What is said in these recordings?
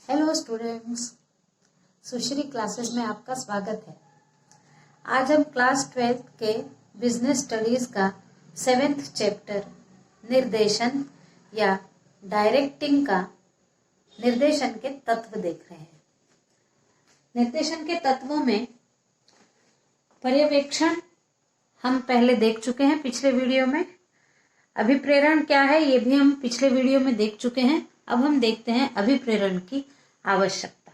Hello students, सुश्री classes में आपका स्वागत है। आज हम क्लास 12th के बिजनेस स्टडीज का 7th चैप्टर निर्देशन या डायरेक्टिंग का निर्देशन के तत्व देख रहे हैं। निर्देशन के तत्वों में पर्यवेक्षण हम पहले देख चुके हैं पिछले वीडियो में। अभिप्रेरण क्या है ये भी हम पिछले वीडियो में देख चुके हैं। अब हम देखते हैं अभिप्रेरण की आवश्यकता।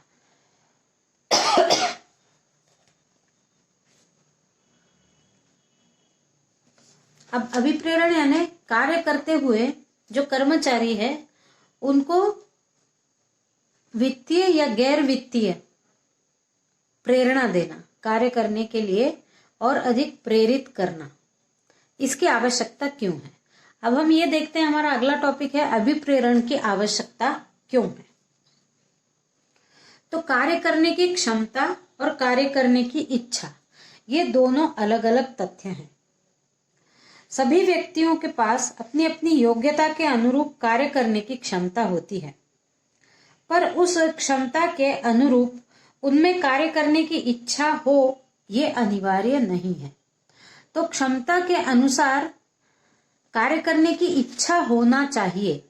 अब अभिप्रेरण यानी कार्य करते हुए जो कर्मचारी है उनको वित्तीय या गैर वित्तीय प्रेरणा देना, कार्य करने के लिए और अधिक प्रेरित करना, इसकी आवश्यकता क्यों है। अब हम ये देखते हैं, हमारा अगला टॉपिक है अभिप्रेरण की आवश्यकता क्यों है। तो कार्य करने की क्षमता और कार्य करने की इच्छा, ये दोनों अलग अलग तथ्य हैं। सभी व्यक्तियों के पास अपनी अपनी योग्यता के अनुरूप कार्य करने की क्षमता होती है, पर उस क्षमता के अनुरूप उनमें कार्य करने की इच्छा हो ये अनिवार्य नहीं है। तो क्षमता के अनुसार कार्य करने की इच्छा होना चाहिए।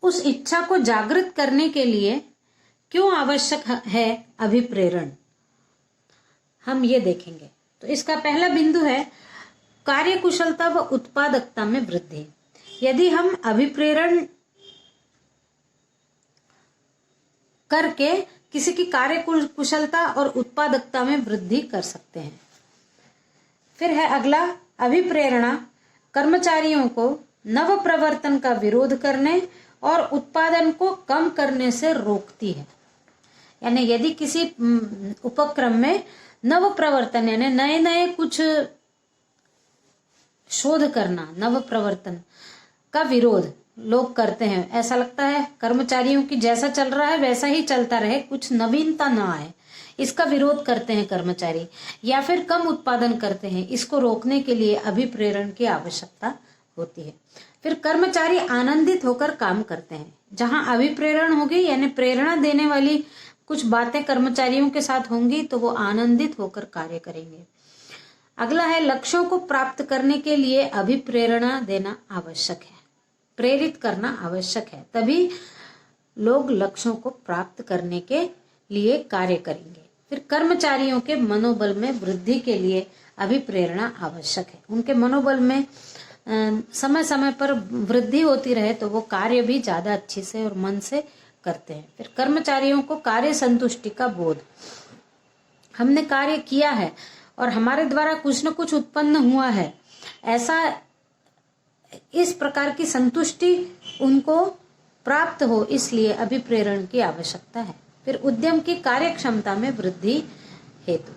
उस इच्छा को जागृत करने के लिए क्यों आवश्यक है अभिप्रेरण, हम ये देखेंगे। तो इसका पहला बिंदु है कार्य कुशलता व उत्पादकता में वृद्धि। यदि हम अभिप्रेरण करके किसी की कार्य कुशलता और उत्पादकता में वृद्धि कर सकते हैं। फिर है अगला, अभिप्रेरणा कर्मचारियों को नव प्रवर्तन का विरोध करने और उत्पादन को कम करने से रोकती है। यानी यदि किसी उपक्रम में नव प्रवर्तन यानी नए नए कुछ शोध करना, नव प्रवर्तन का विरोध लोग करते हैं, ऐसा लगता है कर्मचारियों की जैसा चल रहा है वैसा ही चलता रहे, कुछ नवीनता ना आए, इसका विरोध करते हैं कर्मचारी, या फिर कम उत्पादन करते हैं, इसको रोकने के लिए अभिप्रेरण की आवश्यकता होती है। फिर कर्मचारी आनंदित होकर काम करते हैं। जहां अभिप्रेरण होगी यानी प्रेरणा देने वाली कुछ बातें कर्मचारियों के साथ होंगी तो वो आनंदित होकर कार्य करेंगे। अगला है लक्ष्यों को प्राप्त करने के लिए अभिप्रेरणा देना आवश्यक है, प्रेरित करना आवश्यक है, तभी लोग लक्ष्यों को प्राप्त करने के लिए कार्य करेंगे। फिर कर्मचारियों के मनोबल में वृद्धि के लिए अभिप्रेरणा आवश्यक है। उनके मनोबल में समय समय पर वृद्धि होती रहे तो वो कार्य भी ज्यादा अच्छे से और मन से करते हैं। फिर कर्मचारियों को कार्य संतुष्टि का बोध, हमने कार्य किया है और हमारे द्वारा कुछ न कुछ उत्पन्न हुआ है, ऐसा इस प्रकार की संतुष्टि उनको प्राप्त हो, इसलिए अभिप्रेरण की आवश्यकता है। फिर उद्यम की कार्य क्षमता में वृद्धि हेतु,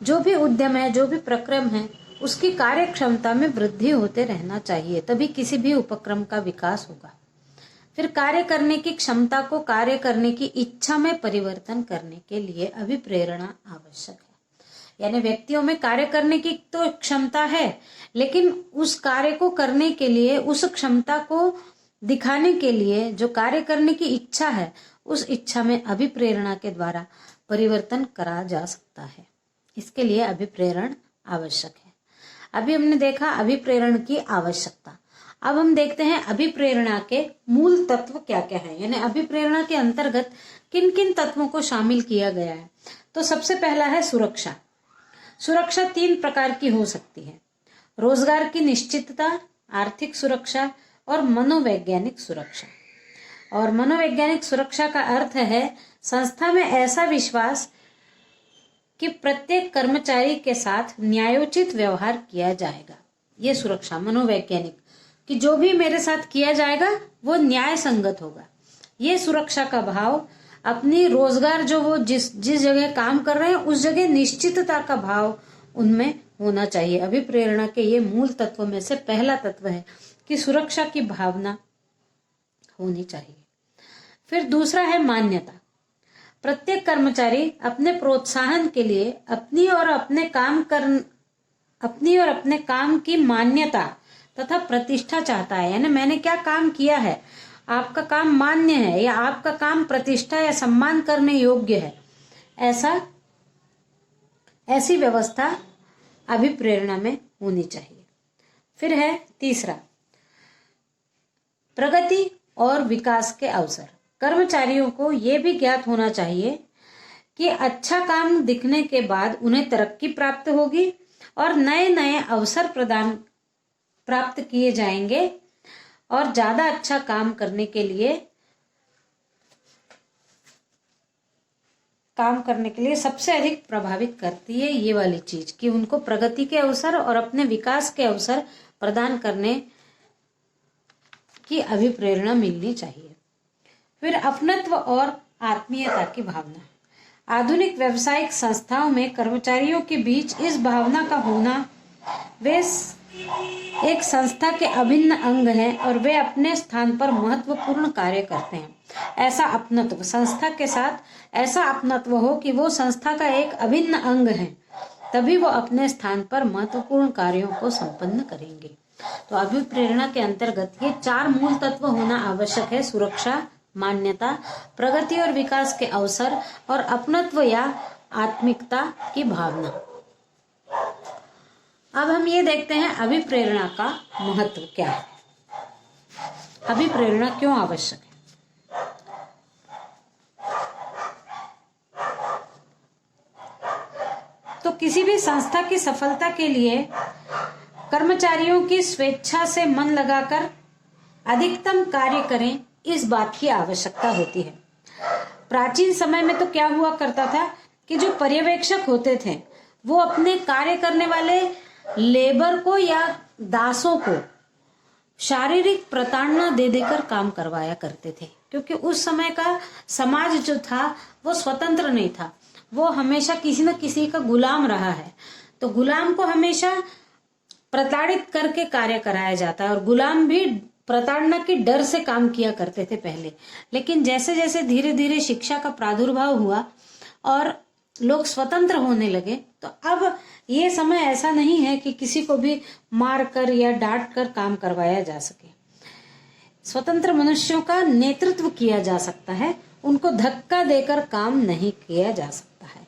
जो भी उद्यम है, जो भी प्रक्रम है, उसकी कार्य क्षमता में वृद्धि होते रहना चाहिए, तभी किसी भी उपक्रम का विकास होगा। फिर कार्य करने की क्षमता को कार्य करने की इच्छा में परिवर्तन करने के लिए अभिप्रेरणा आवश्यक है। यानी व्यक्तियों में कार्य करने की तो क्षमता है, लेकिन उस कार्य को करने के लिए, उस क्षमता को दिखाने के लिए जो कार्य करने की इच्छा है, उस इच्छा में अभिप्रेरणा के द्वारा परिवर्तन करा जा सकता है। इसके लिए अभिप्रेरण आवश्यक है। अभी हमने देखा अभिप्रेरण की आवश्यकता। अब हम देखते हैं अभिप्रेरणा के मूल तत्व क्या क्या है, यानी अभिप्रेरणा के अंतर्गत किन किन तत्वों को शामिल किया गया है। तो सबसे पहला है सुरक्षा। सुरक्षा 3 प्रकार की हो सकती है: रोजगार की निश्चितता, आर्थिक सुरक्षा और मनोवैज्ञानिक सुरक्षा। और मनोवैज्ञानिक सुरक्षा का अर्थ है संस्था में ऐसा विश्वास कि प्रत्येक कर्मचारी के साथ न्यायोचित व्यवहार किया जाएगा। ये सुरक्षा मनोवैज्ञानिक, कि जो भी मेरे साथ किया जाएगा वो न्याय संगत होगा। ये सुरक्षा का भाव अपनी रोजगार, जो वो जिस जगह काम कर रहे हैं उस जगह निश्चितता का भाव उनमें होना चाहिए। अभिप्रेरणा के ये मूल तत्व में से पहला तत्व है कि सुरक्षा की भावना होनी चाहिए। फिर दूसरा है मान्यता। प्रत्येक कर्मचारी अपने प्रोत्साहन के लिए अपनी और अपने काम की मान्यता तथा प्रतिष्ठा चाहता है। यानी मैंने क्या काम किया है, आपका काम मान्य है या आपका काम प्रतिष्ठा या सम्मान करने योग्य है, ऐसी व्यवस्था अभिप्रेरणा में होनी चाहिए। फिर है तीसरा, प्रगति और विकास के अवसर। कर्मचारियों को यह भी ज्ञात होना चाहिए कि अच्छा काम दिखने के बाद उन्हें तरक्की प्राप्त होगी और नए नए अवसर प्राप्त किए जाएंगे और ज्यादा अच्छा काम करने के लिए सबसे अधिक प्रभावित करती है ये वाली चीज कि उनको प्रगति के अवसर और अपने विकास के अवसर प्रदान करने की अभिप्रेरणा मिलनी चाहिए। फिर अपनत्व और आत्मीयता की भावना। आधुनिक व्यावसायिक संस्थाओं में कर्मचारियों के बीच इस भावना का होना, वे एक संस्था के अभिन्न अंग हैं और वे अपने स्थान पर महत्वपूर्ण कार्य करते हैं। ऐसा अपनत्व, संस्था के साथ ऐसा अपनत्व हो कि वो संस्था का एक अभिन्न अंग है, तभी वो अपने स्थान पर महत्वपूर्ण कार्यों को संपन्न करेंगे। तो अभिप्रेरणा के अंतर्गत ये 4 मूल तत्व होना आवश्यक है: सुरक्षा, मान्यता, प्रगति और विकास के अवसर और अपनत्व या आत्मिकता की भावना। अब हम ये देखते हैं अभिप्रेरणा का महत्व क्या है, अभिप्रेरणा क्यों आवश्यक है। तो किसी भी संस्था की सफलता के लिए कर्मचारियों की स्वेच्छा से मन लगाकर अधिकतम कार्य करें, इस बात की आवश्यकता होती है। प्राचीन समय में तो क्या हुआ करता था कि जो पर्यवेक्षक होते थे वो अपने कार्य करने वाले लेबर को या दासों को शारीरिक प्रताड़ना दे देकर काम करवाया करते थे, क्योंकि उस समय का समाज जो था वो स्वतंत्र नहीं था, वो हमेशा किसी न किसी का गुलाम रहा है। तो गुलाम को हमेशा प्रताड़ित करके कार्य कराया जाता है और गुलाम भी प्रताड़ना के डर से काम किया करते थे पहले। लेकिन जैसे जैसे धीरे धीरे शिक्षा का प्रादुर्भाव हुआ और लोग स्वतंत्र होने लगे, तो अब ये समय ऐसा नहीं है कि किसी को भी मार कर या डांट कर काम करवाया जा सके। स्वतंत्र मनुष्यों का नेतृत्व किया जा सकता है, उनको धक्का देकर काम नहीं किया जा सकता है।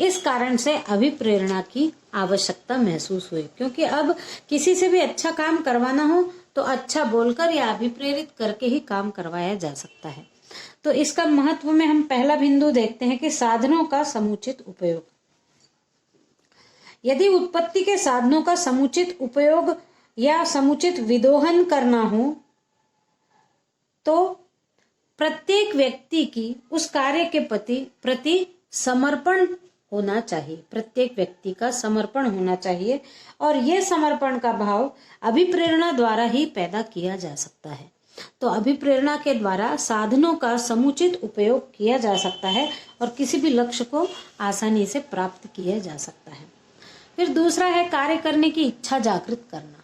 इस कारण से अभिप्रेरणा की आवश्यकता महसूस हुई, क्योंकि अब किसी से भी अच्छा काम करवाना हो तो अच्छा बोलकर या अभिप्रेरित करके ही काम करवाया जा सकता है। तो इसका महत्व में हम पहला बिंदु देखते हैं कि साधनों का समुचित उपयोग। यदि उत्पत्ति के साधनों का समुचित उपयोग या समुचित विदोहन करना हो तो प्रत्येक व्यक्ति की उस कार्य के प्रति समर्पण होना चाहिए, प्रत्येक व्यक्ति का समर्पण होना चाहिए और यह समर्पण का भाव अभिप्रेरणा द्वारा ही पैदा किया जा सकता है। तो अभिप्रेरणा के द्वारा साधनों का समुचित उपयोग किया जा सकता है और किसी भी लक्ष्य को आसानी से प्राप्त किया जा सकता है। फिर दूसरा है कार्य करने की इच्छा जागृत करना।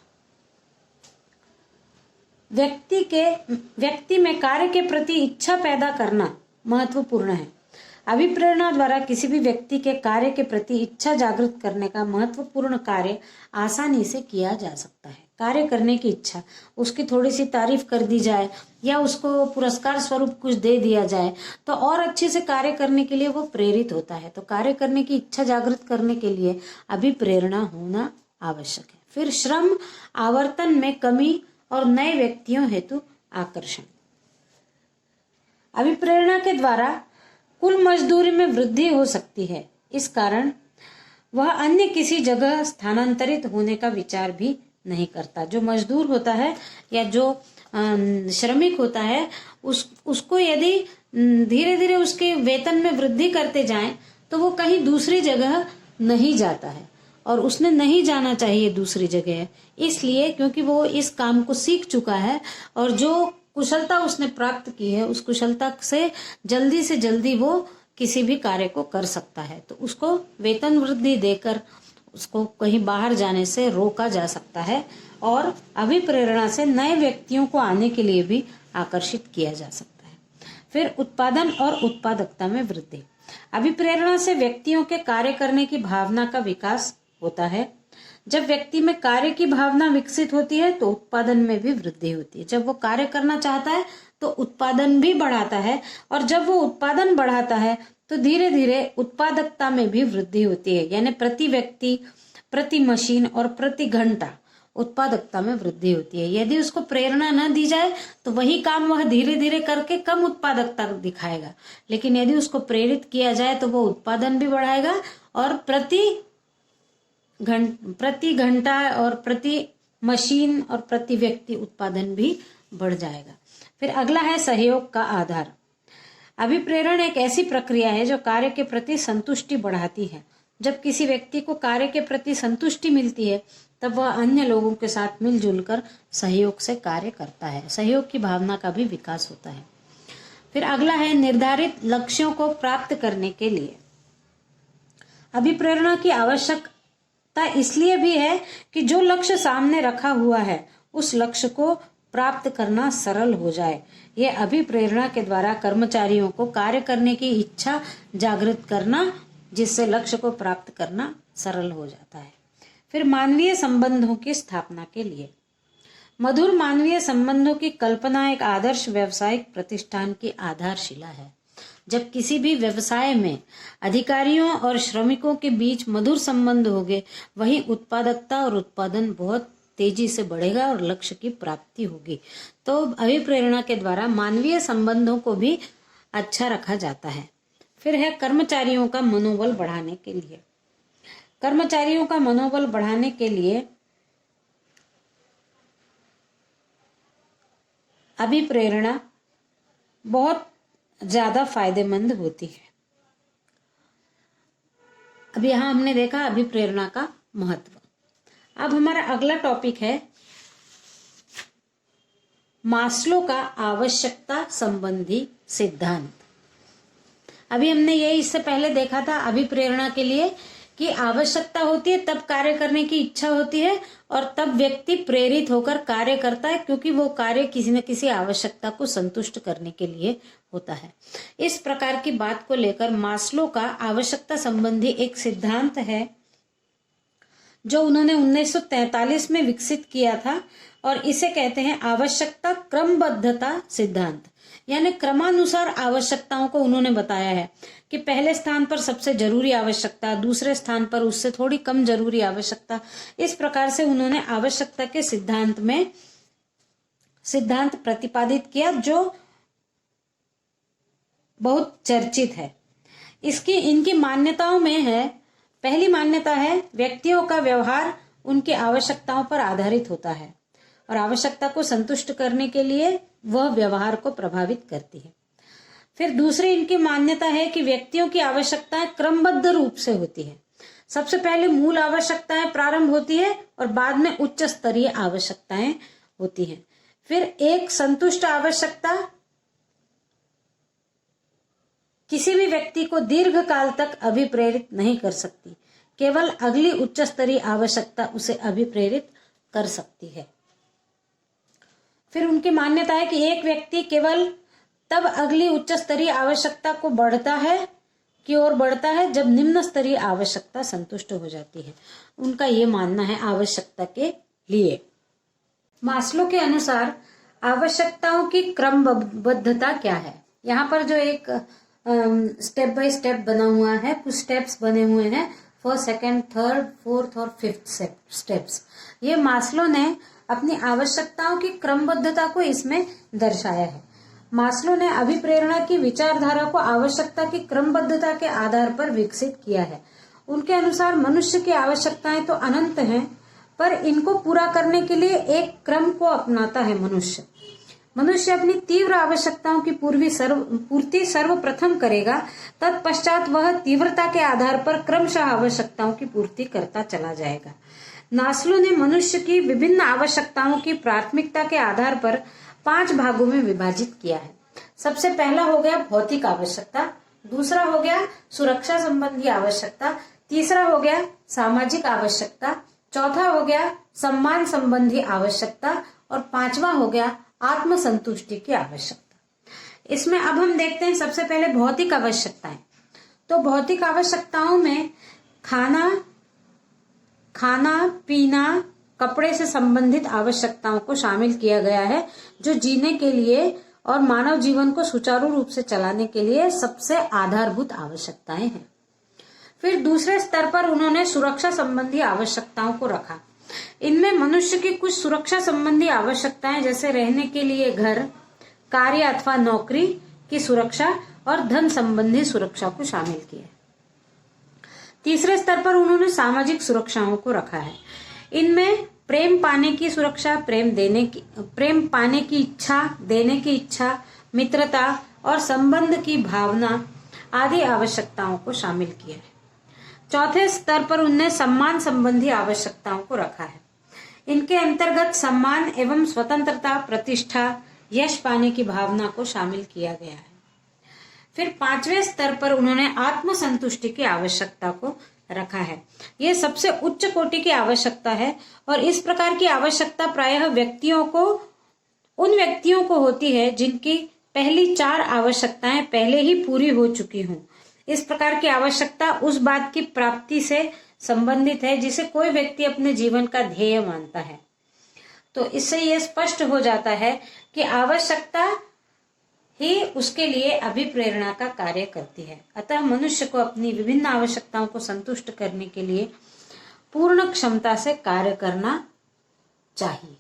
व्यक्ति में कार्य के प्रति इच्छा पैदा करना महत्वपूर्ण है। अभिप्रेरणा द्वारा किसी भी व्यक्ति के कार्य के प्रति इच्छा जागृत करने का महत्वपूर्ण कार्य आसानी से किया जा सकता है। कार्य करने की इच्छा, उसकी थोड़ी सी तारीफ कर दी जाए या उसको पुरस्कार स्वरूप कुछ दे दिया जाए तो और अच्छे से कार्य करने के लिए वो प्रेरित होता है। तो कार्य करने की इच्छा जागृत करने के लिए अभिप्रेरणा होना आवश्यक है। फिर श्रम आवर्तन में कमी और नए व्यक्तियों हेतु आकर्षण। अभिप्रेरणा के द्वारा कुल मजदूरी में वृद्धि हो सकती है, इस कारण वह अन्य किसी जगह स्थानांतरित होने का विचार भी नहीं करता। जो मजदूर होता है या जो श्रमिक होता है उसको यदि धीरे धीरे उसके वेतन में वृद्धि करते जाएं तो वो कहीं दूसरी जगह नहीं जाता है और उसने नहीं जाना चाहिए दूसरी जगह, इसलिए क्योंकि वो इस काम को सीख चुका है और जो कुशलता उसने प्राप्त की है उस कुशलता से जल्दी वो किसी भी कार्य को कर सकता है। तो उसको वेतन वृद्धि देकर उसको कहीं बाहर जाने से रोका जा सकता है और अभिप्रेरणा से नए व्यक्तियों को आने के लिए भी आकर्षित किया जा सकता है। फिर उत्पादन और उत्पादकता में वृद्धि। अभिप्रेरणा से व्यक्तियों के कार्य करने की भावना का विकास होता है। जब व्यक्ति में कार्य की भावना विकसित होती है तो उत्पादन में भी वृद्धि होती है। जब वो कार्य करना चाहता है तो उत्पादन भी बढ़ाता है, और जब वो उत्पादन बढ़ाता है तो धीरे धीरे उत्पादकता में भी वृद्धि होती है। यानी प्रति व्यक्ति, प्रति मशीन और प्रति घंटा उत्पादकता में वृद्धि होती है। यदि उसको प्रेरणा न दी जाए तो वही काम वह धीरे धीरे करके कम उत्पादकता दिखाएगा, लेकिन यदि उसको प्रेरित किया जाए तो वो उत्पादन भी बढ़ाएगा और प्रति घंटा और प्रति मशीन और प्रति व्यक्ति उत्पादन भी बढ़ जाएगा। फिर अगला है सहयोग का आधार। अभिप्रेरण एक ऐसी प्रक्रिया है जो कार्य के प्रति संतुष्टि बढ़ाती है। जब किसी व्यक्ति को कार्य के प्रति संतुष्टि मिलती है तब वह अन्य लोगों के साथ मिलजुल कर सहयोग से कार्य करता है। सहयोग की भावना का भी विकास होता है। फिर अगला है निर्धारित लक्ष्यों को प्राप्त करने के लिए। अभिप्रेरणा की आवश्यकता इसलिए भी है कि जो लक्ष्य सामने रखा हुआ है उस लक्ष्य को प्राप्त करना सरल हो जाए। यह अभिप्रेरणा के द्वारा कर्मचारियों को कार्य करने की इच्छा जागृत करना, जिससे लक्ष्य को प्राप्त करना सरल हो जाता है। फिर मानवीय संबंधों की स्थापना के लिए। मधुर मानवीय संबंधों की कल्पना एक आदर्श व्यावसायिक प्रतिष्ठान की आधारशिला है। जब किसी भी व्यवसाय में अधिकारियों और श्रमिकों के बीच मधुर संबंध होंगे, वहीं उत्पादकता और उत्पादन बहुत तेजी से बढ़ेगा और लक्ष्य की प्राप्ति होगी। तो अभिप्रेरणा के द्वारा मानवीय संबंधों को भी अच्छा रखा जाता है। फिर है कर्मचारियों का मनोबल बढ़ाने के लिए। कर्मचारियों का मनोबल बढ़ाने के लिए अभिप्रेरणा बहुत ज्यादा फायदेमंद होती है। अब यहां हमने देखा अभिप्रेरणा का महत्व। अब हमारा अगला टॉपिक है मास्लो का आवश्यकता संबंधी सिद्धांत। अभी हमने ये इससे पहले देखा था अभिप्रेरणा के लिए कि आवश्यकता होती है तब कार्य करने की इच्छा होती है और तब व्यक्ति प्रेरित होकर कार्य करता है, क्योंकि वो कार्य किसी न किसी आवश्यकता को संतुष्ट करने के लिए होता है। इस प्रकार की बात को लेकर मास्लो का आवश्यकता संबंधी एक सिद्धांत है जो उन्होंने 1943 में विकसित किया था, और इसे कहते हैं आवश्यकता क्रमबद्धता सिद्धांत। यानी क्रमानुसार आवश्यकताओं को उन्होंने बताया है कि पहले स्थान पर सबसे जरूरी आवश्यकता, दूसरे स्थान पर उससे थोड़ी कम जरूरी आवश्यकता। इस प्रकार से उन्होंने आवश्यकता के सिद्धांत प्रतिपादित किया जो बहुत चर्चित है। इनकी मान्यताओं में है, पहली मान्यता है व्यक्तियों का व्यवहार उनकी आवश्यकताओं पर आधारित होता है और आवश्यकता को संतुष्ट करने के लिए वह व्यवहार को प्रभावित करती है। फिर दूसरी इनकी मान्यता है कि व्यक्तियों की आवश्यकताएं क्रमबद्ध रूप से होती है। सबसे पहले मूल आवश्यकताएं प्रारंभ होती है और बाद में उच्च स्तरीय आवश्यकताएं होती हैं। फिर एक संतुष्ट आवश्यकता किसी भी व्यक्ति को दीर्घ काल तक अभिप्रेरित नहीं कर सकती, केवल अगली उच्च स्तरीय आवश्यकता उसे अभिप्रेरित कर सकती है। फिर उनकी मान्यता है कि एक व्यक्ति केवल तब अगली उच्च स्तरीय आवश्यकता को बढ़ता है जब निम्न स्तरीय आवश्यकता संतुष्ट हो जाती है। उनका ये मानना है आवश्यकता के लिए। मास्लो के अनुसार आवश्यकताओं की क्रमबद्धता क्या है। यहाँ पर जो एक स्टेप बाय स्टेप बना हुआ है, कुछ स्टेप्स बने हुए हैं, फर्स्ट, सेकंड, थर्ड, फोर्थ और फिफ्थ स्टेप्स। ये मास्लो ने अपनी आवश्यकताओं की क्रमबद्धता को इसमें दर्शाया है। मास्लो ने अभिप्रेरणा की विचारधारा को आवश्यकता की क्रमबद्धता के आधार पर विकसित किया है। उनके अनुसार मनुष्य की आवश्यकताएं तो अनंत हैं, पर इनको पूरा करने के लिए एक क्रम को अपनाता है मनुष्य अपनी तीव्र आवश्यकताओं की पूर्ति सर्वप्रथम करेगा, तत्पश्चात वह तीव्रता के आधार पर क्रमशः आवश्यकताओं की पूर्ति करता चला जाएगा। मास्लो ने मनुष्य की विभिन्न आवश्यकताओं की प्राथमिकता के आधार पर 5 भागों में विभाजित किया है। सबसे पहला हो गया भौतिक आवश्यकता, दूसरा हो गया सुरक्षा संबंधी आवश्यकता, तीसरा हो गया सामाजिक आवश्यकता, चौथा हो गया सम्मान संबंधी आवश्यकता और 5वां हो गया आत्म संतुष्टि की आवश्यकता। इसमें अब हम देखते हैं सबसे पहले भौतिक आवश्यकताएं। तो भौतिक आवश्यकताओं में खाना, खाना पीना कपड़े से संबंधित आवश्यकताओं को शामिल किया गया है, जो जीने के लिए और मानव जीवन को सुचारू रूप से चलाने के लिए सबसे आधारभूत आवश्यकताएं हैं। फिर दूसरे स्तर पर उन्होंने सुरक्षा संबंधी आवश्यकताओं को रखा। इनमें मनुष्य की कुछ सुरक्षा संबंधी आवश्यकताएं जैसे रहने के लिए घर, कार्य अथवा नौकरी की सुरक्षा और धन संबंधी सुरक्षा को शामिल किया। तीसरे स्तर पर उन्होंने सामाजिक सुरक्षाओं को रखा है। इनमें प्रेम पाने की सुरक्षा, प्रेम पाने की इच्छा, देने की इच्छा, मित्रता और संबंध की भावना आदि आवश्यकताओं को शामिल किया है। चौथे स्तर पर उन्होंने सम्मान संबंधी आवश्यकताओं को रखा है। इनके अंतर्गत सम्मान एवं स्वतंत्रता, प्रतिष्ठा, यश पाने की भावना को शामिल किया गया है। फिर पांचवें स्तर पर उन्होंने आत्मसंतुष्टि की आवश्यकता को रखा है। यह सबसे उच्च कोटि की आवश्यकता है और इस प्रकार की आवश्यकता प्रायः उन व्यक्तियों को होती है जिनकी पहली 4 आवश्यकताएं पहले ही पूरी हो चुकी हों। इस प्रकार की आवश्यकता उस बात की प्राप्ति से संबंधित है जिसे कोई व्यक्ति अपने जीवन का ध्येय मानता है। तो इससे यह स्पष्ट हो जाता है कि आवश्यकता ही उसके लिए अभिप्रेरणा का कार्य करती है। अतः मनुष्य को अपनी विभिन्न आवश्यकताओं को संतुष्ट करने के लिए पूर्ण क्षमता से कार्य करना चाहिए।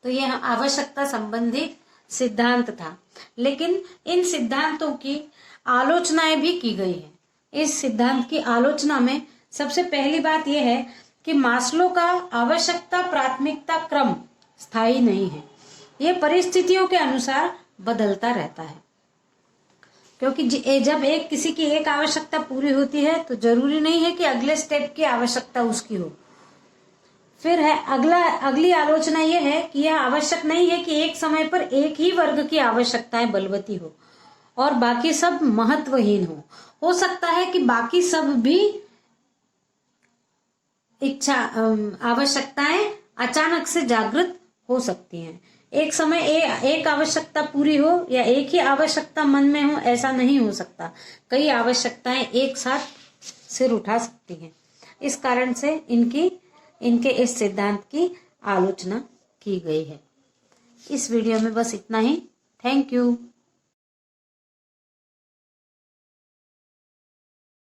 तो यह आवश्यकता संबंधी सिद्धांत था, लेकिन इन सिद्धांतों की आलोचनाएं भी की गई है। इस सिद्धांत की आलोचना में सबसे पहली बात यह है कि मास्लो का आवश्यकता प्राथमिकता क्रम स्थायी नहीं है। यह परिस्थितियों के अनुसार बदलता रहता है, क्योंकि जब किसी की एक आवश्यकता पूरी होती है तो जरूरी नहीं है कि अगले स्टेप की आवश्यकता उसकी हो। फिर है अगली आलोचना यह है कि यह आवश्यक नहीं है कि एक समय पर एक ही वर्ग की आवश्यकताएं बलवती हो और बाकी सब महत्वहीन हो सकता है कि बाकी सब भी आवश्यकताएं अचानक से जागृत हो सकती हैं। एक समय एक आवश्यकता पूरी हो या एक ही आवश्यकता मन में हो, ऐसा नहीं हो सकता। कई आवश्यकताएं एक साथ सिर उठा सकती हैं। इस कारण से इनके इस सिद्धांत की आलोचना की गई है। इस वीडियो में बस इतना ही। Thank you.